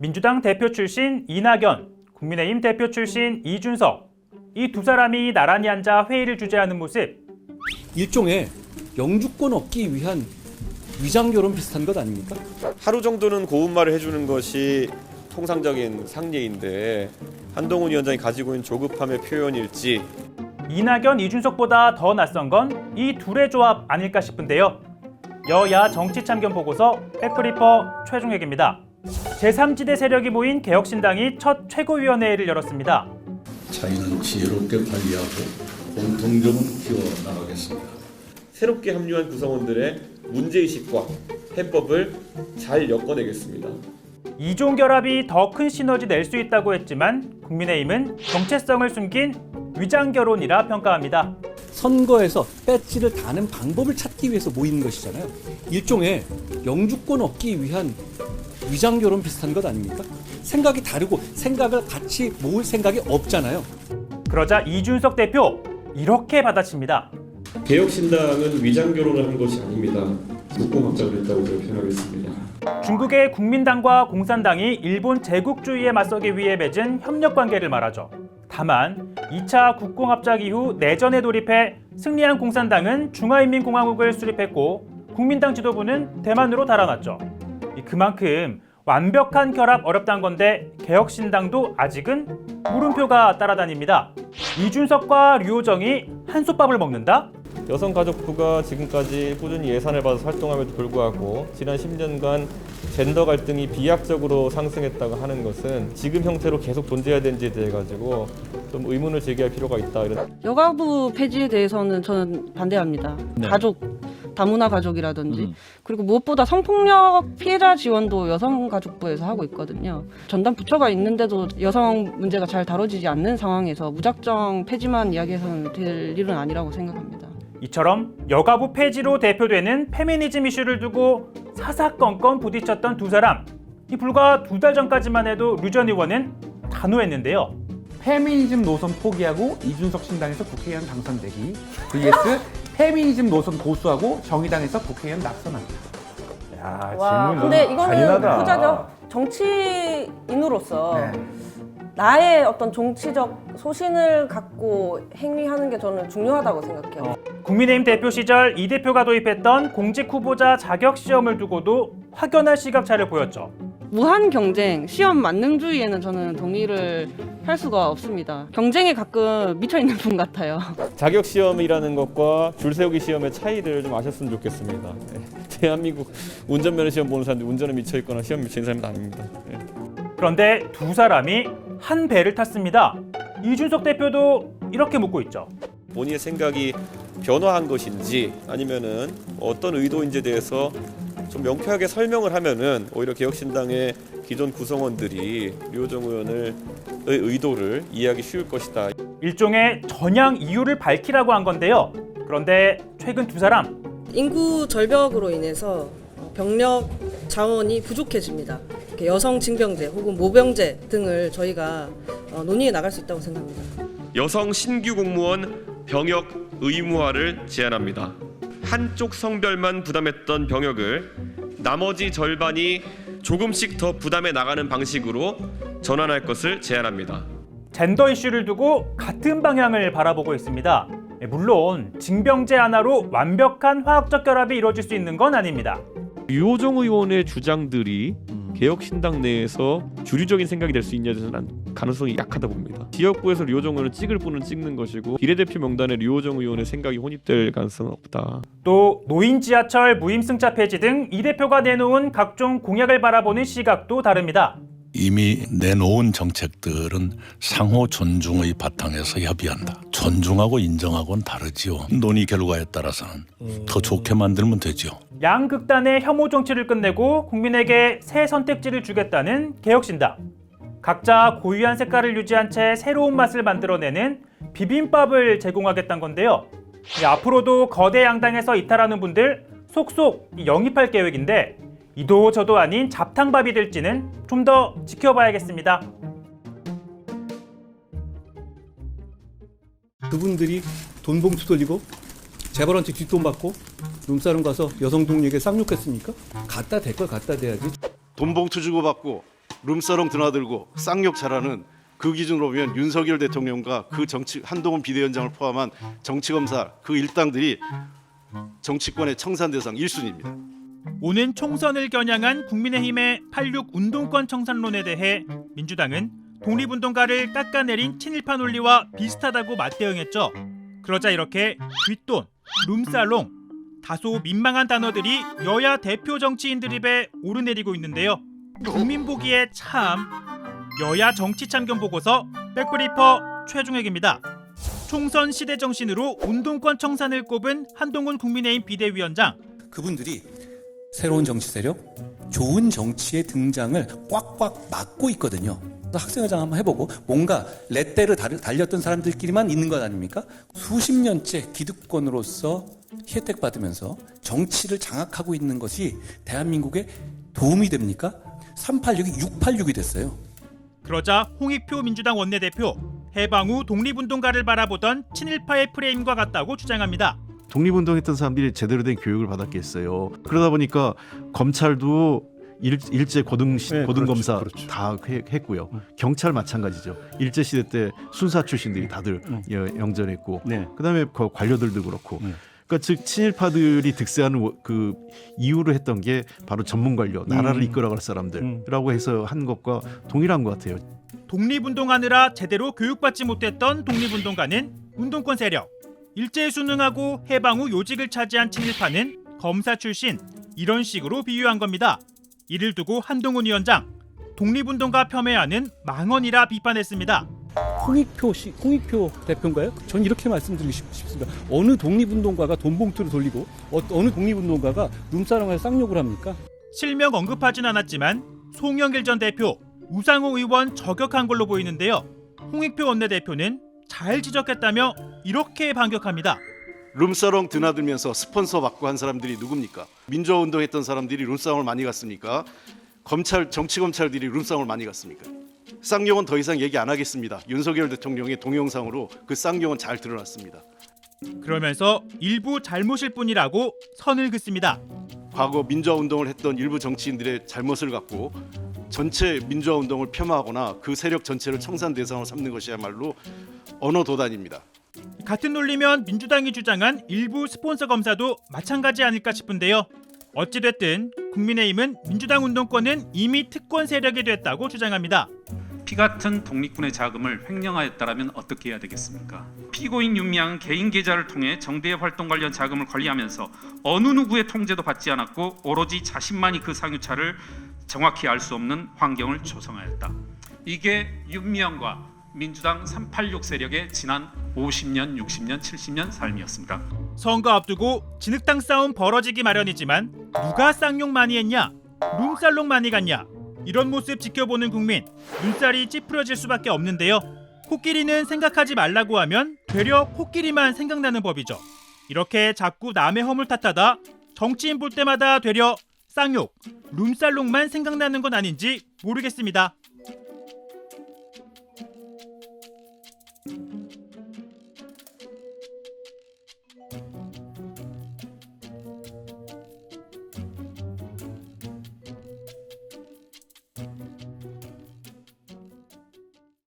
민주당 대표 출신 이낙연, 국민의힘 대표 출신 이준석, 이 두 사람이 나란히 앉아 회의를 주재하는 모습. 일종의 영주권 얻기 위한 위장결혼 비슷한 것 아닙니까? 하루 정도는 고운말을 해주는 것이 통상적인 상례인데 한동훈 위원장이 가지고 있는 조급함의 표현일지. 이낙연, 이준석보다 더 낯선 건 이 둘의 조합 아닐까 싶은데요. 여야 정치참견 보고서 팩트리퍼 최종혁입니다. 제3지대 세력이 모인 개혁신당이 첫 최고위원회를 열었습니다. 차이는 지혜롭게 관리하고 공통점은 키워나가겠습니다. 새롭게 합류한 구성원들의 문제의식과 해법을 잘 엮어내겠습니다. 이종 결합이 더 큰 시너지 낼 수 있다고 했지만 국민의힘은 정체성을 숨긴 위장결혼이라 평가합니다. 선거에서 배지를 다는 방법을 찾기 위해서 모이는 것이잖아요. 일종의 영주권 얻기 위한 위장결혼 비슷한 것 아닙니까? 생각이 다르고 생각을 같이 모을 생각이 없잖아요. 그러자 이준석 대표 이렇게 받아칩니다. 개혁신당은 위장결혼을 한 것이 아닙니다. 국공합작을 했다고 저는 표현하겠습니다. 중국의 국민당과 공산당이 일본 제국주의에 맞서기 위해 맺은 협력관계를 말하죠. 다만 2차 국공합작 이후 내전에 돌입해 승리한 공산당은 중화인민공화국을 수립했고 국민당 지도부는 대만으로 달아났죠. 그만큼 완벽한 결합 어렵다는 건데 개혁신당도 아직은 물음표가 따라다닙니다. 이준석과 류호정이 한솥밥을 먹는다? 여성가족부가 지금까지 꾸준히 예산을 받아서 활동함에도 불구하고 지난 10년간 젠더 갈등이 비약적으로 상승했다고 하는 것은 지금 형태로 계속 존재해야 되는지에 대해 가지고 좀 의문을 제기할 필요가 있다. 여가부 폐지에 대해서는 저는 반대합니다. 네. 가족, 다문화 가족이라든지 그리고 무엇보다 성폭력 피해자 지원도 여성가족부에서 하고 있거든요. 전담 부처가 있는데도 여성 문제가 잘 다뤄지지 않는 상황에서 무작정 폐지만 이야기해서는 될 일은 아니라고 생각합니다. 이처럼 여가부 폐지로 대표되는 페미니즘 이슈를 두고 사사건건 부딪혔던 두 사람. 이 불과 2달 전까지만 해도 류 전 의원은 단호했는데요. 페미니즘 노선 포기하고 이준석 신당에서 국회의원 당선되기 vs 페미니즘 노선 고수하고 정의당에서 국회의원 낙선하기. 야, 와, 질문 근데 너무 이거는 잔인하다. 후자죠. 정치인으로서 네. 나의 어떤 정치적 소신을 갖고 행위하는 게 저는 중요하다고 생각해요. 국민의힘 대표 시절 이 대표가 도입했던 공직 후보자 자격 시험을 두고도 확연한 시각차를 보였죠. 무한 경쟁, 시험 만능주의에는 저는 동의를 할 수가 없습니다. 경쟁에 가끔 미쳐있는 분 같아요. 자격 시험이라는 것과 줄 세우기 시험의 차이를 좀 아셨으면 좋겠습니다. 대한민국 운전면허 시험 보는 사람들 운전에 미쳐 있거나 시험 미쳐 있는 사람은 아닙니다. 그런데 두 사람이 한 배를 탔습니다. 이준석 대표도 이렇게 묻고 있죠. 본인의 생각이 변화한 것인지 아니면은 어떤 의도인지에 대해서 좀 명쾌하게 설명을 하면은 오히려 개혁신당의 기존 구성원들이 류호정 의원의 의도를 이해하기 쉬울 것이다. 일종의 전향 이유를 밝히라고 한 건데요. 그런데 최근 두 사람 인구 절벽으로 인해서 병력 자원이 부족해집니다. 여성 징병제 혹은 모병제 등을 저희가 논의해 나갈 수 있다고 생각합니다. 여성 신규 공무원 병역 의무화를 제안합니다. 한쪽 성별만 부담했던 병역을 나머지 절반이 조금씩 더 부담해 나가는 방식으로 전환할 것을 제안합니다. 젠더 이슈를 두고 같은 방향을 바라보고 있습니다. 물론 징병제 하나로 완벽한 화학적 결합이 이루어질 수 있는 건 아닙니다. 류호정 의원의 주장들이 개혁신당 내에서 주류적인 생각이 될 수 있냐에 대해서는 가능성이 약하다 봅니다. 지역구에서 류호정 의원은 찍을 분은 찍는 것이고 비례대표 명단에 류호정 의원의 생각이 혼입될 가능성은 없다. 또 노인 지하철 무임승차 폐지 등 이 대표가 내놓은 각종 공약을 바라보는 시각도 다릅니다. 이미 내놓은 정책들은 상호 존중의 바탕에서 협의한다. 존중하고 인정하고는 다르지요. 논의 결과에 따라서는 더 좋게 만들면 되죠. 양극단의 혐오 정치를 끝내고 국민에게 새 선택지를 주겠다는 개혁신당. 각자 고유한 색깔을 유지한 채 새로운 맛을 만들어내는 비빔밥을 제공하겠다는 건데요. 앞으로도 거대 양당에서 이탈하는 분들 속속 영입할 계획인데 이도 저도 아닌 잡탕밥이 될지는 좀 더 지켜봐야겠습니다. 그분들이 돈 봉투 돌리고 재벌한테 뒷돈 받고 룸사롱 가서 여성 동료에게 쌍욕했습니까? 갖다 댈 걸 갖다 대야지. 돈 봉투 주고 받고 룸사롱 드나들고 쌍욕 잘하는 그 기준으로 보면 윤석열 대통령과 그 한동훈 비대위원장을 포함한 정치검사 그 일당들이 정치권의 청산 대상 1순위입니다. 오는 총선을 겨냥한 국민의힘의 86 운동권 청산론에 대해 민주당은 독립운동가를 깎아내린 친일파 논리와 비슷하다고 맞대응했죠. 그러자 이렇게 뒷돈, 룸살롱, 다소 민망한 단어들이 여야 대표 정치인들 입에 오르내리고 있는데요. 국민 보기에 참 여야 정치 참견 보고서 백브리퍼 최종혁입니다. 총선 시대 정신으로 운동권 청산을 꼽은 한동훈 국민의힘 비대위원장. 그분들이 새로운 정치 세력, 좋은 정치의 등장을 꽉꽉 막고 있거든요. 학생회장 한번 해보고 뭔가 렛대를 달렸던 사람들끼리만 있는 것 아닙니까? 수십 년째 기득권으로서 혜택 받으면서 정치를 장악하고 있는 것이 대한민국에 도움이 됩니까? 386이 686이 됐어요. 그러자 홍익표 민주당 원내대표, 해방 후 독립운동가를 바라보던 친일파의 프레임과 같다고 주장합니다. 독립운동했던 사람들이 제대로 된 교육을 받았겠어요. 그러다 보니까 검찰도 일제 고등검사 그렇죠. 다 했고요. 경찰 마찬가지죠. 일제 시대 때 순사 출신들이 다들 영전했고, 네. 그다음에 그 관료들도 그렇고. 그러니까 즉 친일파들이 득세하는 그 이유로 했던 게 바로 전문 관료, 나라를 이끌어갈 사람들이라고 해서 한 것과 동일한 것 같아요. 독립운동하느라 제대로 교육받지 못했던 독립운동가는 운동권 세력, 일제에 순응하고 해방 후 요직을 차지한 친일파는 검사 출신, 이런 식으로 비유한 겁니다. 이를 두고 한동훈 위원장, 독립운동가 겸해하는 망언이라 비판했습니다. 홍익표 대표인가요? 전 이렇게 말씀드리고 싶습니다. 어느 독립운동가가 돈봉투를 돌리고 어느 독립운동가가 룸사롱에서 쌍욕을 합니까? 실명 언급하진 않았지만 송영길 전 대표, 우상호 의원 저격한 걸로 보이는데요. 홍익표 원내대표는 잘 지적했다며 이렇게 반격합니다. 룸사롱 드나들면서 스폰서 받고 한 사람들이 누굽니까? 민주화 운동했던 사람들이 룸사롱을 많이 갔습니까? 정치검찰들이 룸사롱을 많이 갔습니까? 쌍욕은 더 이상 얘기 안 하겠습니다. 윤석열 대통령의 동영상으로 그 쌍욕은 잘 드러났습니다. 그러면서 일부 잘못일 뿐이라고 선을 긋습니다. 과거 민주화 운동을 했던 일부 정치인들의 잘못을 갖고 전체 민주화 운동을 폄하하거나 그 세력 전체를 청산 대상으로 삼는 것이야말로 언어 도단입니다. 같은 논리면 민주당이 주장한 일부 스폰서 검사도 마찬가지 아닐까 싶은데요. 어찌됐든 국민의힘은 민주당 운동권은 이미 특권 세력이 됐다고 주장합니다. 피 같은 독립군의 자금을 횡령하였다라면 어떻게 해야 되겠습니까? 피고인 윤미향은 개인 계좌를 통해 정대의 활동 관련 자금을 관리하면서 어느 누구의 통제도 받지 않았고 오로지 자신만이 그 상유차를 정확히 알 수 없는 환경을 조성하였다. 이게 윤미향과 민주당 386 세력의 지난 50년, 60년, 70년 삶이었습니다. 선거 앞두고 진흙탕 싸움 벌어지기 마련이지만 누가 쌍욕 많이 했냐? 룸살롱 많이 갔냐? 이런 모습 지켜보는 국민, 눈살이 찌푸려질 수밖에 없는데요. 코끼리는 생각하지 말라고 하면 되려 코끼리만 생각나는 법이죠. 이렇게 자꾸 남의 허물 탓하다 정치인 볼 때마다 되려 쌍욕, 룸살롱만 생각나는 건 아닌지 모르겠습니다.